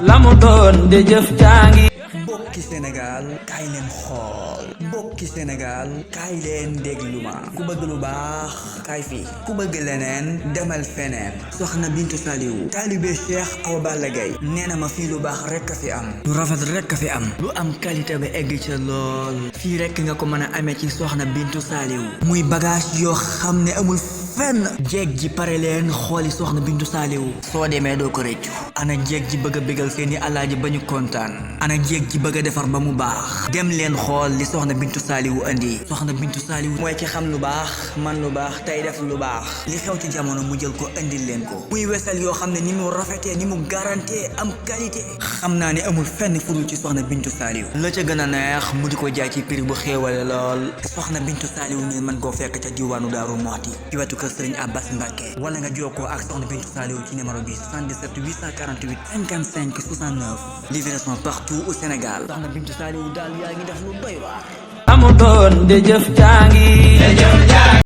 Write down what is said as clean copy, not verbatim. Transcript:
la mu doon de jëf jàngi. mbokki Sénégal kaay leen xool mbokki Sénégal kaay leen déglu ma ku bëgg lu baax kaay fii ku bëgg leneen demal feneen soxna Bintu Saliou taalibe Cheikh Awa Balla Gaye nee na ma fii lu baax rekk a fi am lu rafet rekk a fi am lu am qualité ba egg ca lool fii rekk nga ko mën a amee ci soxna Bintu Saliou muy bagage yoo xam ne amul fenn jeeg ji pare leen xooli soxna Bintu Saliou soo demee doo ko rëccu ana jeeg ji bëgg a bégal seeni alaaji ba ñu kontaan ana jeeg ji bëgg a defar ba mu baax dem leen xool li soxna Bintu Saliou andi soxna Bintu Saliou mooy ci xam lu baax man lu baax tey def lu baax li xew ci jamono mu jël ko andil leen ko muy wesal yoo xam ne ni mu rafetee ni mu garanté am qualité xam naa ne amul fenn fudul ci soxna Bintu Saliou la ca gën a neex mu di ko jaay ci prix bu xéewale lool soxna Bintu Saliou ngeen mën koo fekk ca diwaanu Daaru Muxti ci wetu kër Sëriñ Abbas Mbacke wala nga jokkoo ak soxna Bintu Saliou ci numéro bi 77 848 55 69 livraison partout au Sénégal soxna Bintu Saliou daal yaa ngi def lu doy waar. la mu doon de jëf jàngi.